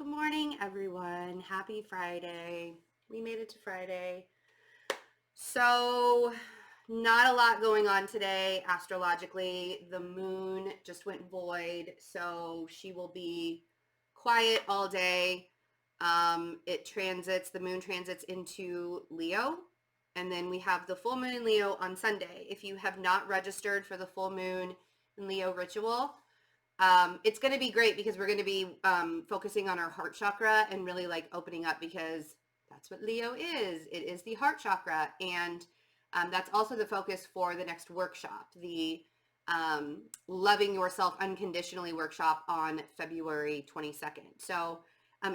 Good morning, everyone. Happy Friday. We made it to Friday. So, not a lot going on today astrologically. The moon just went void, so she will be quiet all day. The moon transits into Leo, and then we have the full moon in Leo on Sunday. If you have not registered for the full moon in Leo ritual, it's going to be great because we're going to be focusing on our heart chakra and really like opening up, because that's what Leo is. It is the heart chakra. And that's also the focus for the next workshop, the Loving Yourself Unconditionally workshop on February 22nd. So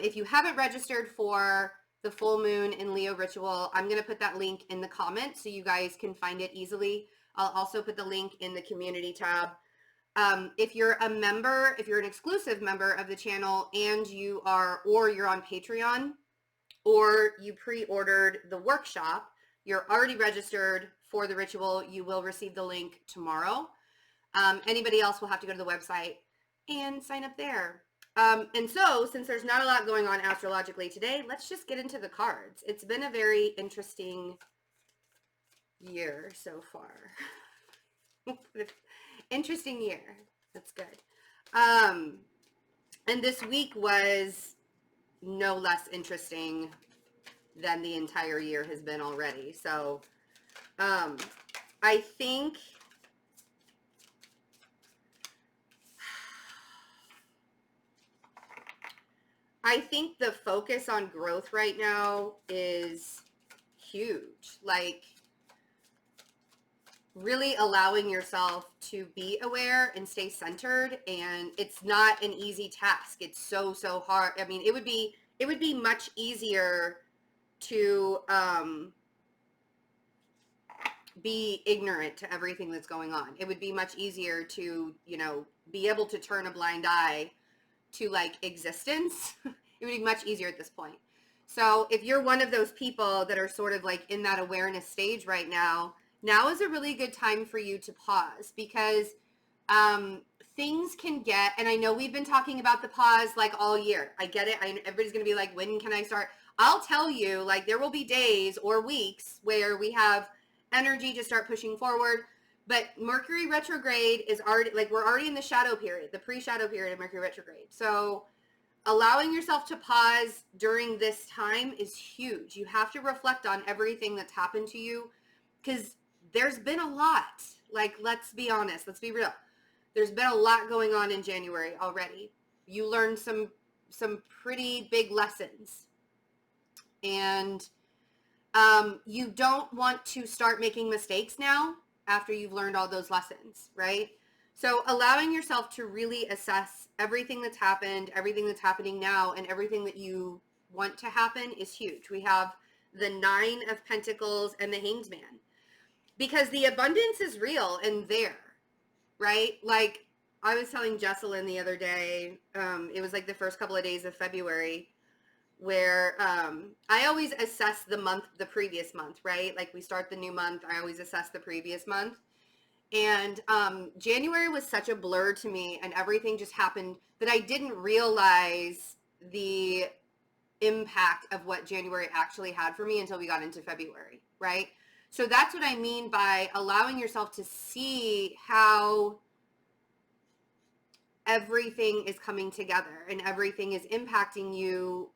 if you haven't registered for the full moon in Leo ritual, I'm going to put that link in the comments so you guys can find it easily. I'll also put the link in the community tab. If you're a member, if you're an exclusive member of the channel and or you're on Patreon, or you pre-ordered the workshop, you're already registered for the ritual, you will receive the link tomorrow. Anybody else will have to go to the website and sign up there. And so, since there's not a lot going on astrologically today, let's just get into the cards. It's been a very interesting year so far. Interesting year. That's good. And this week was no less interesting than the entire year has been already. So I think the focus on growth right now is huge. Like, really allowing yourself to be aware and stay centered. And it's not an easy task. It's so hard. I mean, it would be much easier to be ignorant to everything that's going on. It would be much easier to, be able to turn a blind eye to like existence. It would be much easier at this point. So if you're one of those people that are sort of like in that awareness stage right now is a really good time for you to pause, because things can get, and I know we've been talking about the pause like all year. I get it. Everybody's going to be like, when can I start? I'll tell you, like, there will be days or weeks where we have energy to start pushing forward. But Mercury retrograde is already, like, we're already in the shadow period, the pre-shadow period of Mercury retrograde. So allowing yourself to pause during this time is huge. You have to reflect on everything that's happened to you, because there's been a lot. Like, let's be honest. Let's be real. There's been a lot going on in January already. You learned some pretty big lessons. And you don't want to start making mistakes now after you've learned all those lessons, right? So allowing yourself to really assess everything that's happened, everything that's happening now, and everything that you want to happen is huge. We have the 9 of Pentacles and the Hanged Man. Because the abundance is real and there, right? Like, I was telling Jesselyn the other day, it was like the first couple of days of February, where I always assess the previous month, right? Like, we start the new month, I always assess the previous month. And January was such a blur to me, and everything just happened that I didn't realize the impact of what January actually had for me until we got into February, right? So that's what I mean by allowing yourself to see how everything is coming together and everything is impacting you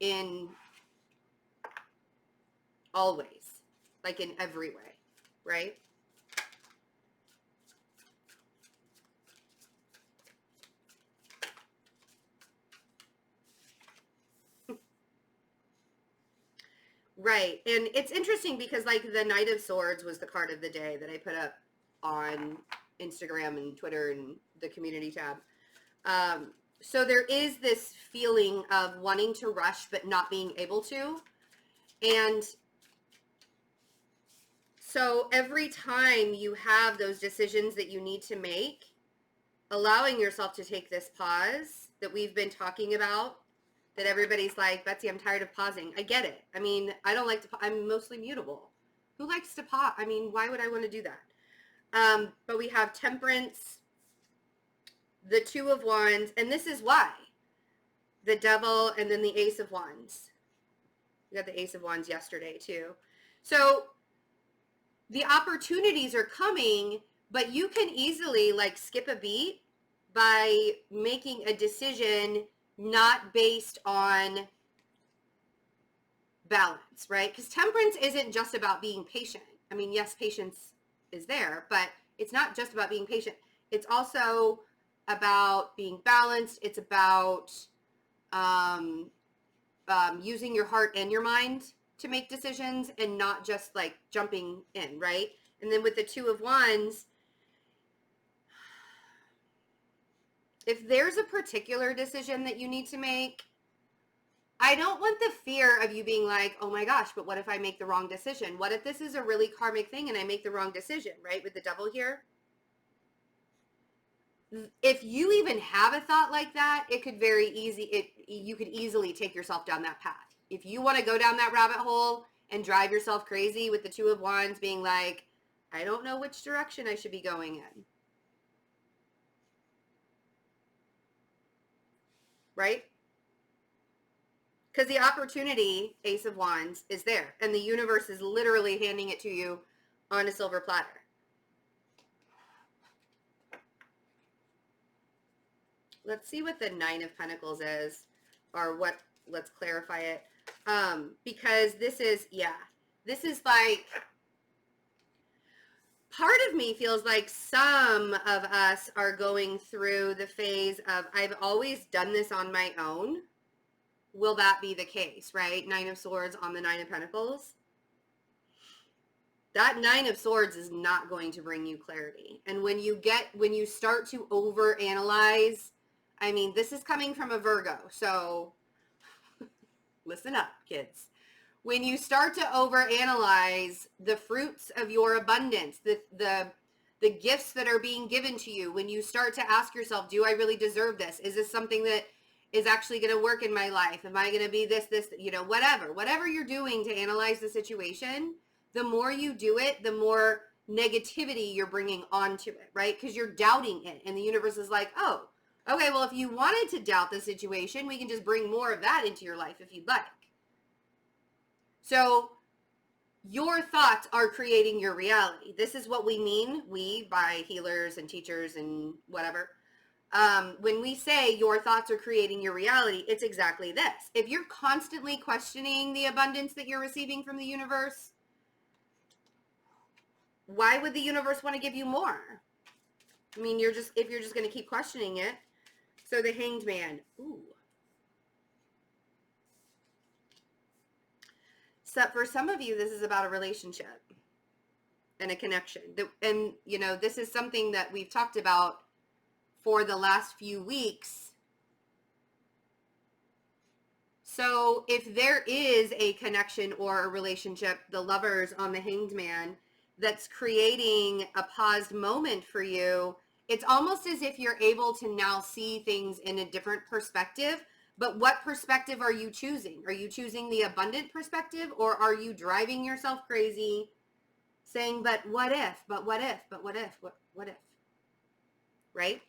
in all ways, like in every way, right? Right. And it's interesting because, like, the Knight of Swords was the card of the day that I put up on Instagram and Twitter and the community tab. So there is this feeling of wanting to rush but not being able to. And so every time you have those decisions that you need to make, allowing yourself to take this pause that we've been talking about, that everybody's like, Betsy, I'm tired of pausing. I get it. I mean, I don't like to, I'm mostly mutable. Who likes to pause? I mean, why would I want to do that? But we have Temperance, the 2 of Wands, and this is why. the Devil, and then the Ace of Wands. We got the Ace of Wands yesterday too. So the opportunities are coming, but you can easily like skip a beat by making a decision not based on balance, right? Because temperance isn't just about being patient. I mean, yes, patience is there, but it's not just about being patient. It's also about being balanced. It's about using your heart and your mind to make decisions and not just like jumping in, right? And then with the Two of Wands, if there's a particular decision that you need to make, I don't want the fear of you being like, oh my gosh, but what if I make the wrong decision? What if this is a really karmic thing and I make the wrong decision, right? With the Devil here. If you even have a thought like that, it could you could easily take yourself down that path. If you want to go down that rabbit hole and drive yourself crazy with the Two of Wands being like, I don't know which direction I should be going in. Right? Because the opportunity, Ace of Wands, is there. And the universe is literally handing it to you on a silver platter. Let's see what the Nine of Pentacles is, or what, let's clarify it. Because this is like, part of me feels like some of us are going through the phase of, I've always done this on my own. Will that be the case, right? Nine of Swords on the Nine of Pentacles. That Nine of Swords is not going to bring you clarity. And when you start to overanalyze, I mean, this is coming from a Virgo, so listen up, kids. When you start to overanalyze the fruits of your abundance, the gifts that are being given to you, when you start to ask yourself, do I really deserve this? Is this something that is actually going to work in my life? Am I going to be this, whatever you're doing to analyze the situation, the more you do it, the more negativity you're bringing onto it, right? Because you're doubting it. And the universe is like, oh, okay, well, if you wanted to doubt the situation, we can just bring more of that into your life if you'd like. So your thoughts are creating your reality. This is what we mean, we, by healers and teachers and whatever. When we say your thoughts are creating your reality, it's exactly this. If you're constantly questioning the abundance that you're receiving from the universe, why would the universe want to give you more? I mean, if you're just going to keep questioning it. So the Hanged Man. Ooh. So for some of you, this is about a relationship and a connection. And, this is something that we've talked about for the last few weeks. So if there is a connection or a relationship, the Lovers on the Hanged Man, that's creating a paused moment for you, it's almost as if you're able to now see things in a different perspective. But what perspective are you choosing? Are you choosing the abundant perspective, or are you driving yourself crazy saying, but what if, but what if, but what if, what if, right?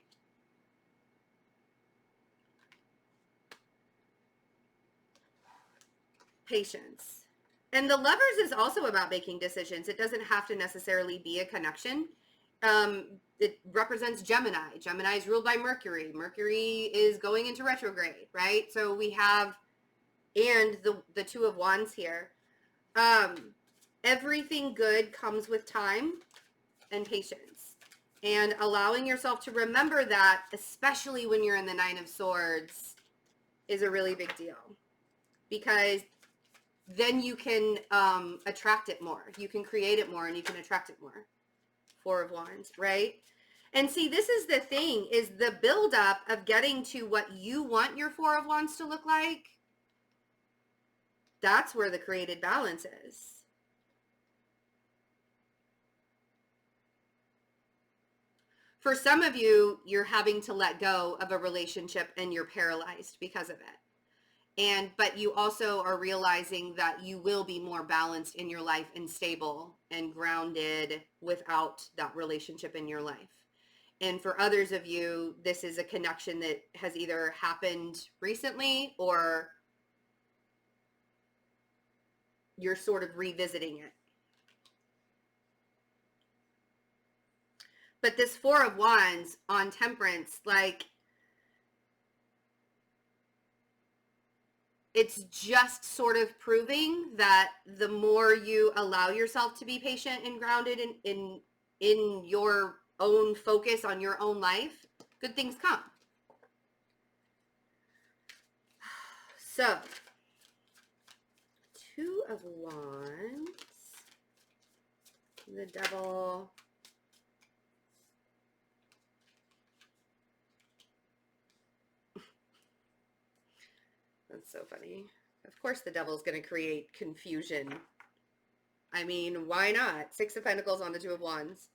Patience. And the Lovers is also about making decisions. It doesn't have to necessarily be a connection. It represents Gemini. Gemini is ruled by Mercury. Mercury is going into retrograde, right? So we have, and the Two of Wands here. Everything good comes with time and patience. And allowing yourself to remember that, especially when you're in the Nine of Swords, is a really big deal. Because then you can attract it more. You can create it more and you can attract it more. Four of Wands, right? And see, this is the thing, is the buildup of getting to what you want your Four of Wands to look like. That's where the created balance is. For some of you, you're having to let go of a relationship and you're paralyzed because of it. But you also are realizing that you will be more balanced in your life and stable and grounded without that relationship in your life. And for others of you, this is a connection that has either happened recently or you're sort of revisiting it. But this Four of Wands on Temperance, like, it's just sort of proving that the more you allow yourself to be patient and grounded in your own focus on your own life, good things come. So, Two of Wands, the Devil, that's so funny. Of course the Devil's going to create confusion. I mean, why not? Six of Pentacles on the Two of Wands.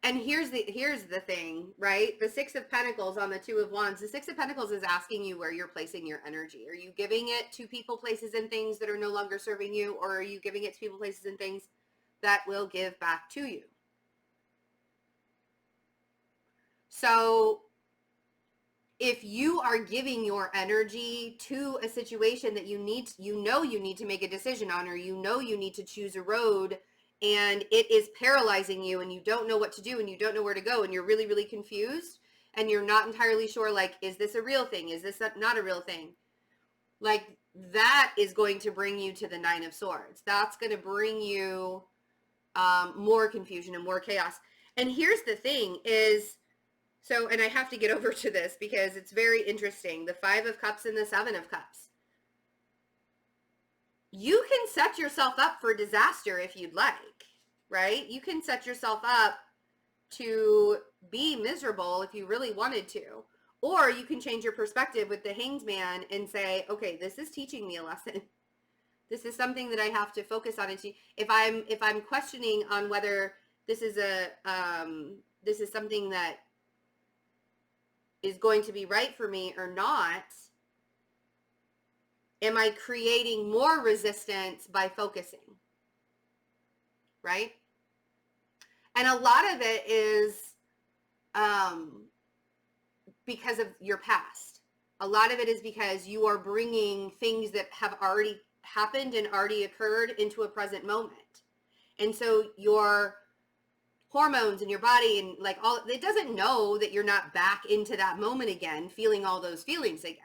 And here's the thing, right? The Six of Pentacles on the Two of Wands. The Six of Pentacles is asking you where you're placing your energy. Are you giving it to people, places, and things that are no longer serving you? Or are you giving it to people, places, and things that will give back to you? So if you are giving your energy to a situation that you need to make a decision on, or you need to choose a road, and it is paralyzing you and you don't know what to do and you don't know where to go and you're really, really confused and you're not entirely sure, like, is this a real thing? Is this not a real thing? Like, that is going to bring you to the Nine of Swords. That's going to bring you more confusion and more chaos. And here's the thing is, so, and I have to get over to this because it's very interesting. The Five of Cups and the Seven of Cups. You can set yourself up for disaster if you'd like, right? You can set yourself up to be miserable if you really wanted to. Or you can change your perspective with the Hanged Man and say, okay, this is teaching me a lesson. This is something that I have to focus on. If I'm questioning on whether this is this is something that is going to be right for me or not, am I creating more resistance by focusing? Right? And a lot of it is because of your past. A lot of it is because you are bringing things that have already happened and already occurred into a present moment. And so your hormones in your body and like all, it doesn't know that you're not back into that moment again, feeling all those feelings again.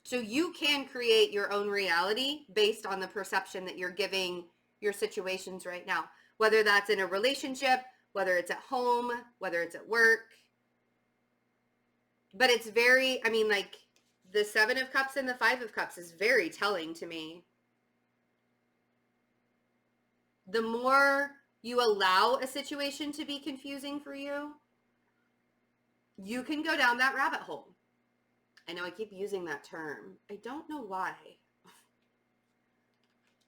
So you can create your own reality based on the perception that you're giving your situations right now, whether that's in a relationship, whether it's at home, whether it's at work. But it's very, I mean, like the Seven of Cups and the Five of Cups is very telling to me. The more you allow a situation to be confusing for you, you can go down that rabbit hole. I know I keep using that term. I don't know why.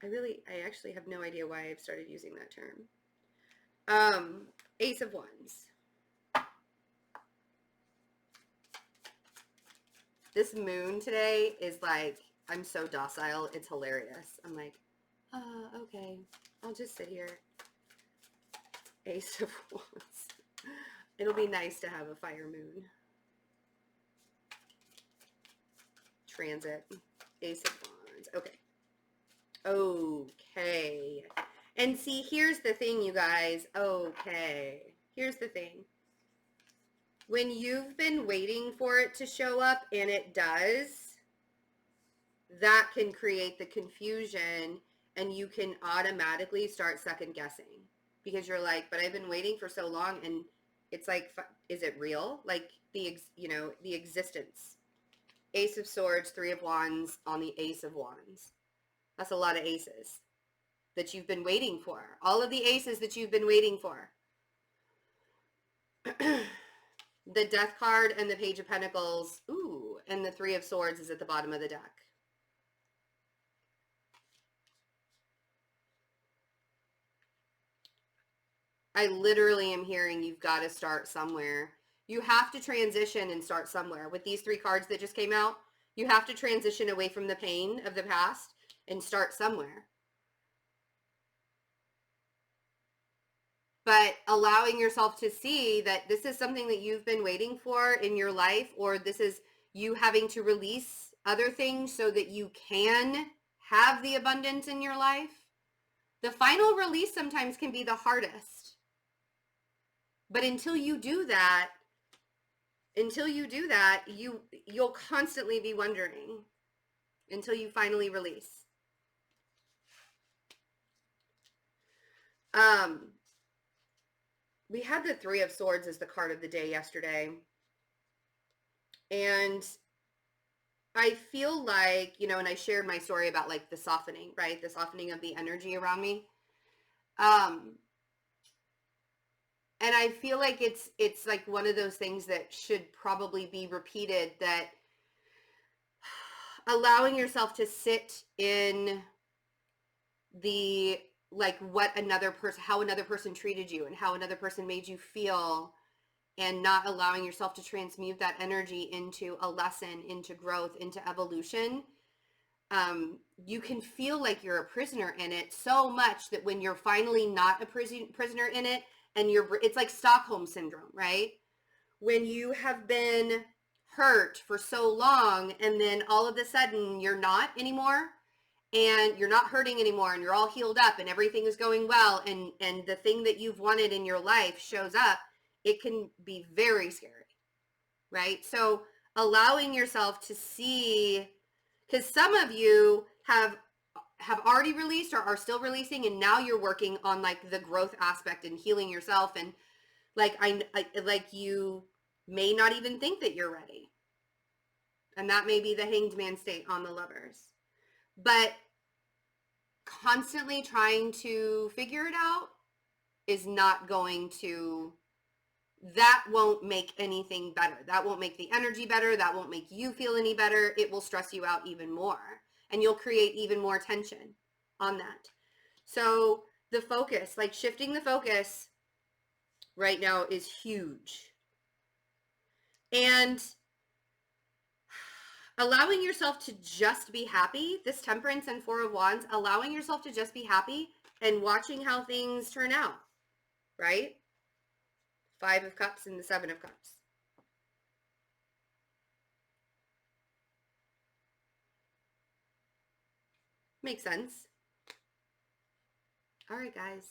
I actually have no idea why I've started using that term. Ace of Wands. This moon today is like, I'm so docile. It's hilarious. I'm like, okay, I'll just sit here. Ace of Wands. It'll be nice to have a fire moon. Transit. Ace of Wands. Okay. Okay. And see, here's the thing, you guys. Okay. Here's the thing. When you've been waiting for it to show up and it does, that can create the confusion and you can automatically start second guessing because you're like, but I've been waiting for so long and it's like, is it real? Like the existence. Ace of Swords, Three of Wands on the Ace of Wands. That's a lot of aces that you've been waiting for. All of the aces that you've been waiting for. The Death card and the Page of Pentacles. Ooh, and the Three of Swords is at the bottom of the deck. I literally am hearing you've got to start somewhere. You have to transition and start somewhere. With these three cards that just came out, you have to transition away from the pain of the past and start somewhere. but allowing yourself to see that this is something that you've been waiting for in your life, or this is you having to release other things so that you can have the abundance in your life. The final release sometimes can be the hardest. But until you do that, you'll constantly be wondering until you finally release. We had the Three of Swords as the card of the day yesterday. And I feel like, you know, and I shared my story about like the softening, right? The softening of the energy around me. And I feel like it's like one of those things that should probably be repeated, that allowing yourself to sit in the, like, what another person, how another person treated you and how another person made you feel, and not allowing yourself to transmute that energy into a lesson, into growth, into evolution. You can feel like you're a prisoner in it so much that when you're finally not a prisoner in it, and it's like Stockholm syndrome, right? When you have been hurt for so long and then all of a sudden you're not anymore, and you're not hurting anymore, and you're all healed up and everything is going well, and the thing that you've wanted in your life shows up, it can be very scary, right? So allowing yourself to see, because some of you have already released or are still releasing, and now you're working on like the growth aspect and healing yourself, and like like you may not even think that you're ready, and that may be the Hanged Man state on the Lovers. But constantly trying to figure it out is not going to, that won't make anything better. That won't make the energy better. That won't make you feel any better. It will stress you out even more, and you'll create even more tension on that. So the focus, like shifting the focus right now, is huge. And allowing yourself to just be happy, this Temperance and Four of Wands, allowing yourself to just be happy and watching how things turn out, right? Five of Cups and the Seven of Cups. Makes sense. All right, guys.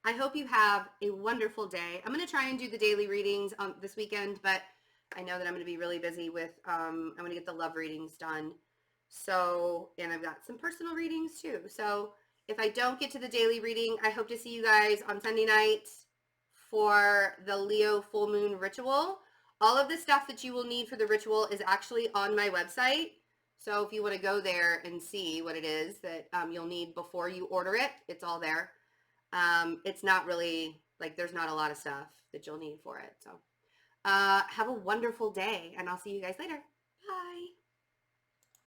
I hope you have a wonderful day. I'm going to try and do the daily readings this weekend, but I know that I'm going to be really busy with, I'm going to get the love readings done. So, and I've got some personal readings too. So if I don't get to the daily reading, I hope to see you guys on Sunday night for the Leo full moon ritual. All of the stuff that you will need for the ritual is actually on my website. So if you want to go there and see what it is that you'll need before you order it, it's all there. It's not really, like, there's not a lot of stuff that you'll need for it. So have a wonderful day, and I'll see you guys later. Bye.